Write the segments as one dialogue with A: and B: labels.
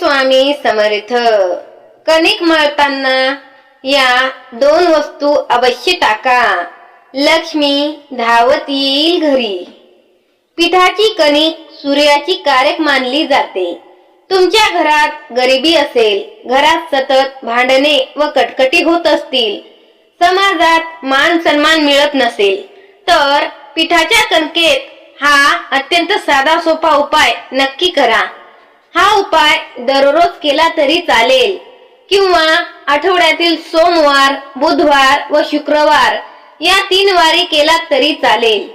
A: स्वामी समर्थ। कणिक मळताना या दोन वस्तू अवश्य टाका, लक्ष्मी धावत येईल घरी। पिठाची कणिक सूर्याची कारक मानली जाते। तुमच्या घरात गरिबी असेल, घरात सतत भांडणे व कटकटी होत असतील, समाजात मान सन्मान मिळत नसेल, तर पिठाच्या कणकेत हा अत्यंत साधा सोपा उपाय नक्की करा। हा उपाय दररोज केला तरी चालेल किंवा आठवड्यातील सोमवार, बुधवार व शुक्रवार या 3 वारी केला तरी चालेल।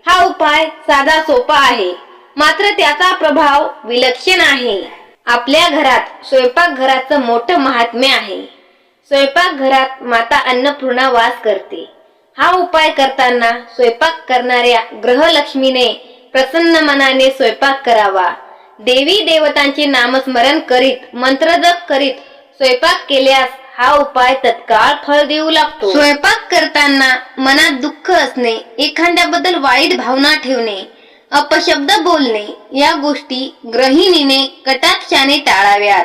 A: हा उपाय साधा सोपा आहे, मात्र त्याचा प्रभाव विलक्षण आहे। आपल्या घरात स्वयंपाकघराचं मोठं महात्म्य आहे। स्वयंपाकघरात माता अन्नपूर्णा वास करते। हा उपाय करताना स्वयंपाक करणाऱ्या ग्रहलक्ष्मीने प्रसन्न मनाने स्वयंपाक करावा। देवी देवतांचे नामस्मरण करीत, मंत्रजप करीत स्वयंपाक केल्यास हा उपाय तत्काळ फळ देऊ लागतो। स्वयंपाक करताना मनात दुःख असणे, एखाद्याबद्दल वाईट भावना ठेवणे, अपशब्द बोलणे या गोष्टी गृहिणीने कटाक्षाने टाळाव्यात।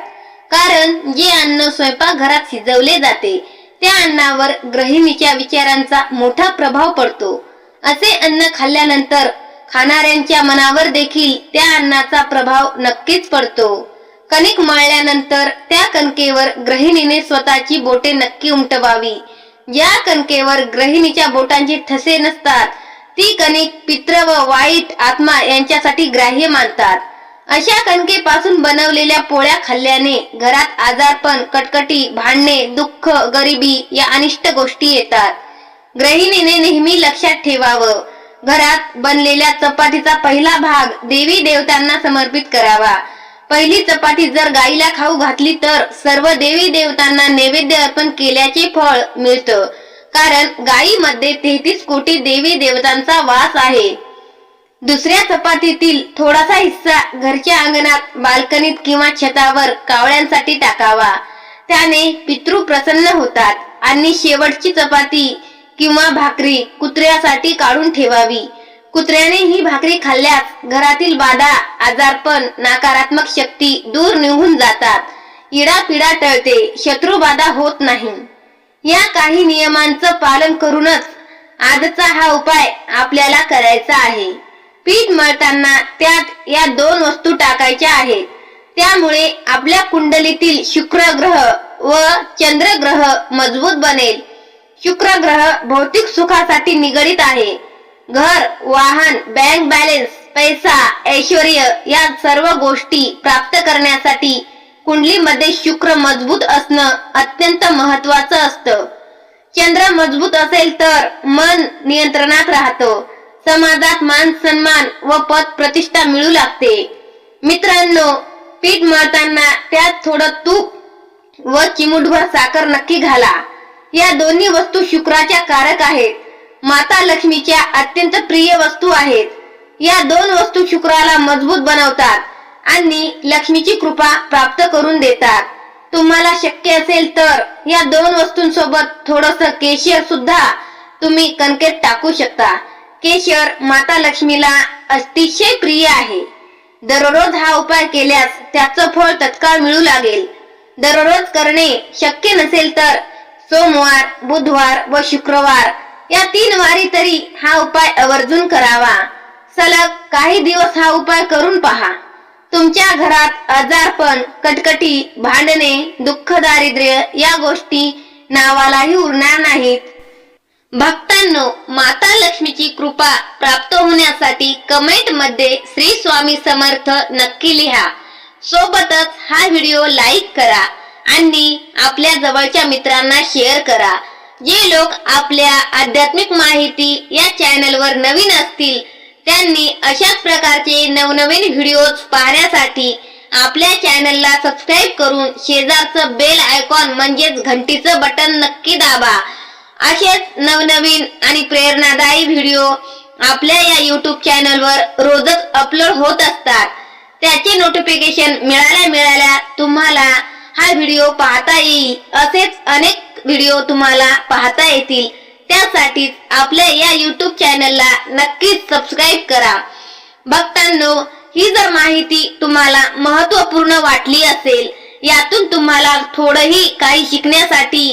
A: कारण जे अन्न स्वयंपाकघरात शिजवले जाते त्या अन्नावर गृहिणीच्या विचारांचा मोठा प्रभाव पडतो। असे अन्न खाल्ल्यानंतर खाणाऱ्यांच्या मनावर देखील त्या अन्नाचा प्रभाव नक्कीच पडतो। कणिक मळल्यानंतर त्या कणकेवर गृहिणीने स्वतःची बोटे नक्की उमटवावी। ज्या कणकेवर गृहिणीच्या बोटांचे ठसे नसतात ती कणिक पित्र व वाईट आत्मा यांच्यासाठी ग्राह्य मानतात। अशा कणकेपासून बनवलेल्या पोळ्या खाल्ल्याने घरात आजारपण, कटकटी, भांडणे, दुःख, गरिबी या अनिष्ट गोष्टी येतात। गृहिणीने नेहमी लक्षात ठेवावं, घरात बनलेल्या चपातीचा पहिला भाग देवी देवतांना समर्पित करावा। पहिली चपाती जर गाईला खाऊ घातली तर सर्व देवी देवतांना नैवेद्य अर्पण केल्याचे फळ मिळतं, कारण गाईमध्ये 33 कोटी देवी देवतांचा वास आहे। दुसऱ्या चपातीतील थोडासा हिस्सा घरच्या अंगणात, बाल्कनीत किंवा छतावर कावळ्यांसाठी टाकावा, त्याने पितृ प्रसन्न होतात। आणि शेवटची चपाती किंवा भाकरी कुत्र्यासाठी काढून ठेवावी। कुत्र्याने ही भाकरी खाल्ल्यास घरातील बाधा, आजारपण, नकारात्मक शक्ती दूर निघून जातात, इडापिडा टळते, शत्रुबाधा होत नाही। या काही नियमांचं पालन करूनच आजचा हा उपाय आपल्याला करायचा आहे। पीठ मळताना त्यात या 2 वस्तू टाकायच्या आहेत, त्यामुळे आपल्या कुंडलीतील शुक्र ग्रह व चंद्र ग्रह मजबूत बनेल। शुक्र ग्रह भौतिक सुखासाठी निगडित आहे। घर, वाहन, बँक बॅलन्स, पैसा, ऐश्वर्य या सर्व गोष्टी प्राप्त करण्यासाठी कुंडलीमध्ये शुक्र मजबूत असणं अत्यंत महत्त्वाचं असतं। चंद्र मजबूत असेल तर मन नियंत्रणात राहतं, समाजात मान सन्मान व पद प्रतिष्ठा मिळू लागते। मित्रांनो, पीठ मळताना त्यात थोडं तूप व चिमूटभर साखर नक्की घाला। या दोन्ही वस्तू शुक्राच्या कारक आहेत, माता लक्ष्मीच्या अत्यंत प्रिय वस्तू आहेत। या 2 वस्तू शुक्राला मजबूत बनवतात आणि लक्ष्मीची कृपा प्राप्त करून देतात। तुम्हाला शक्य असेल तर या 2 वस्तूंसोबत थोडंसं केशर सुद्धा तुम्ही कणकेत टाकू शकता। केशर माता लक्ष्मीला अतिशय प्रिय आहे। दररोज हा उपाय केल्यास त्याचं फळ तत्काळ मिळू लागेल। दररोज करणे शक्य नसेल तर सोमवार, बुधवार व शुक्रवार या 3 वारी तरी हा उपाय आवर्जून करावा। सलग काही दिवस हा उपाय करून पहा। तुमच्या घरात आजारपण, कटकटी, भांडणे, दुःख, दारिद्र्य या गोष्टी नावालाही उरणार नाहीत। भक्तांनो, माता लक्ष्मीची कृपा प्राप्त होण्यासाठी कमेंट मध्ये श्री स्वामी समर्थ नक्की लिहा। सोबतच हा व्हिडिओ लाईक करा आणि आपल्या जवळच्या मित्रांना शेअर करा। जे लोक आपल्या आध्यात्मिक माहिती या चॅनलवर नवीन असतील त्यांनी अशाच प्रकारचे नवनवीन व्हिडिओज पाहण्यासाठी आपल्या चॅनलला सबस्क्राईब करून शेजारचं बेल आयकॉन म्हणजेच घंटीचं बटन नक्की दाबा। असेच नवनवीन आणि प्रेरणादायी व्हिडिओ आपल्या या YouTube चॅनलवर रोजच अपलोड होत असतात। त्याचे नोटिफिकेशन मिळाल्या तुम्हाला हा व्हिडिओ पाहता येईल। असेच अनेक व्हिडिओ तुम्हाला पाहता येतील, त्यासाठी आपल्या या YouTube चॅनलला नक्कीच सबस्क्राईब करा। भक्तांनो, ही जर माहिती तुम्हाला महत्त्वपूर्ण वाटली असेल, यातून तुम्हाला थोडंही काही शिकण्यासाठी,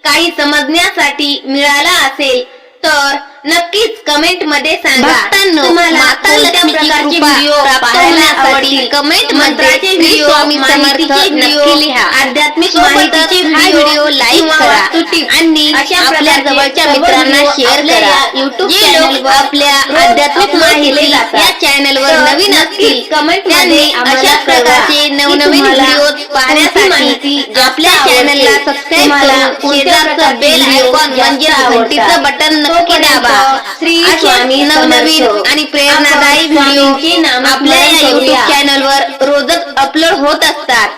A: काही समजण्यासाठी मिळाला असेल तर नक्कीच कमेंट मध्ये सांगा. तुम्हाला कोणत्या प्रकारचे व्हिडिओ पाहायला आवडतील कमेंट मध्ये व्हिडिओ माहितीचे व्हिडिओ आध्यात्मिक माहितीचे व्हिडिओ लाईक करा आणि आपल्या जवळच्या मित्रांना शेअर करा. YouTube चॅनलवर आपल्या आध्यात्मिक माहिती या चॅनलवर नवीन असतील कमेंट मध्ये अशा प्रकारचे नवनवीन व्हिडिओ पाहण्यासाठी आपल्या चॅनलला सबस्क्राईब करून शेजारचं बेल आयकॉन म्हणजे घंटीचं बटन नक्की दाबा. श्री स्वामी नवनवीन आणि प्रेरणादायी व्हिडिओ आपल्या या YouTube चॅनलवर रोजच अपलोड होत असतात.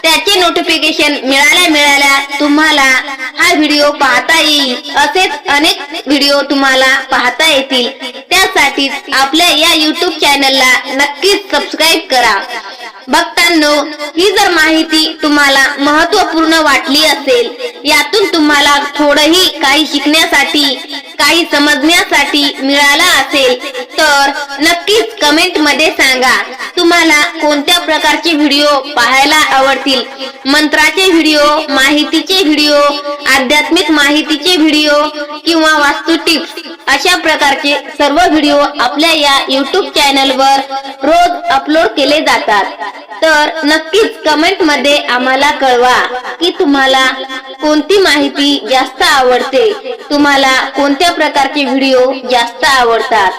A: त्याचे नोटिफिकेशन मिळाल्या तुम्हाला हा व्हिडिओ पाहता येईल. असेच अनेक व्हिडिओ तुम्हाला पाहता येतील. त्यासाठी आपल्या या YouTube चॅनलला नक्कीच सबस्क्राईब करा. भक्तांनो, ही जर माहिती तुम्हाला महत्त्वपूर्ण वाटली असेल, यातून तुम्हाला थोडंही काही शिकण्यासाठी, काही समजण्यासाठी मिळाला असेल तर नक्कीच कमेंट मध्ये सांगा. तुम्हाला कोणत्या प्रकारचे व्हिडिओ पाहायला आवडतील. मंत्राचे व्हिडिओ, माहितीचे व्हिडिओ, आध्यात्मिक माहितीचे व्हिडिओ किंवा वास्तू टिप्स अशा प्रकारचे सर्व व्हिडिओ आपल्या या YouTube चॅनलवर रोज अपलोड केले जातात. तर नक्कीच कमेंट मध्ये आम्हाला कळवा की तुम्हाला कोणती माहिती जास्त आवडते, तुम्हाला कोणत्या प्रकारचे व्हिडिओ जास्त आवडतात.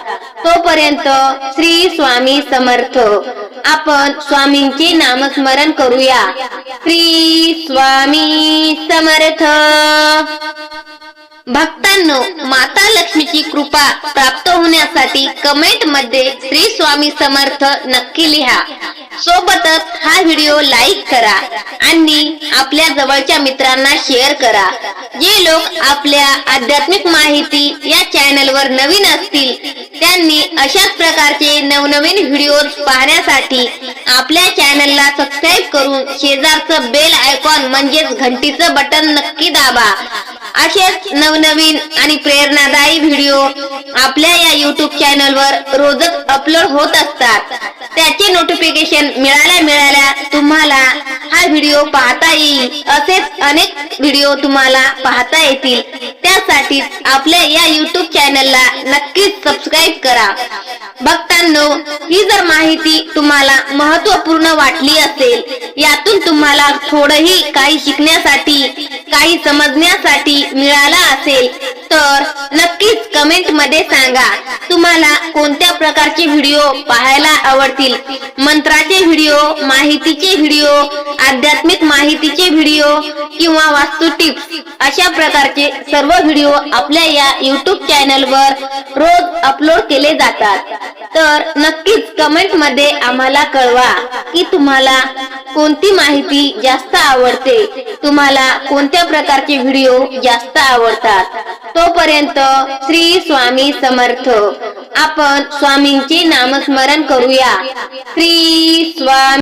A: तोपर्यंत श्री स्वामी समर्थ. आपण स्वामींचे नामस्मरण करूया. श्री स्वामी समर्थ. भक्तांनो, माता लक्ष्मीची कृपा प्राप्त होण्यासाठी कमेंट मध्ये श्री स्वामी समर्थ नक्की लिहा. सोबतच हा व्हिडिओ लाईक करा आणि आपल्या जवळच्या मित्रांना शेअर करा. जे लोक आपल्या आध्यात्मिक माहिती या चॅनलवर नवीन असतील त्यांनी अशाच प्रकारचे नवनवीन व्हिडिओज पाहण्यासाठी आपल्या चॅनलला सबस्क्राईब करून शेजारचं बेल आयकॉन म्हणजेच घंटीचं बटन नक्की दाबा. असेच नवनवीन आणि प्रेरणादायी व्हिडिओ आपल्या या YouTube चॅनलवर रोजच अपलोड होत असतात. त्याचे नोटिफिकेशन मिळाल्या तुम्हाला हा व्हिडिओ पाहता येईल. असेच अनेक व्हिडिओ तुम्हाला पाहता येतील. त्यासाठी आपल्या या YouTube चॅनलला नक्कीच सबस्क्राईब करा. भक्तांनो, ही जर माहिती तुम्हाला महत्त्वपूर्ण वाटली असेल, यातून तुम्हाला थोडंही काही शिकण्यासाठी, काही समजण्यासाठी मिळाला असेल तर नक्कीच कमेंट मध्ये सांगा. तुम्हाला कोणत्या प्रकारचे व्हिडिओ पाहायला आवडतील. मंत्राचे व्हिडिओ, माहितीचे व्हिडिओ, आध्यात्मिक माहितीचे व्हिडिओ किंवा वास्तू टिप्स अशा प्रकारचे सर्व व्हिडिओ आपल्या या YouTube चॅनलवर रोज अपलोड केले जातात. तर नक्कीच कमेंट मध्ये आम्हाला कळवा की तुम्हाला कोणती माहिती जास्त आवडते, तुम्हाला कोणत्या प्रकारचे व्हिडिओ जास्त आवडतात. तोपर्यंत श्री स्वामी समर्थ. आपण स्वामींचे नामस्मरण करूया. श्री स्वामी.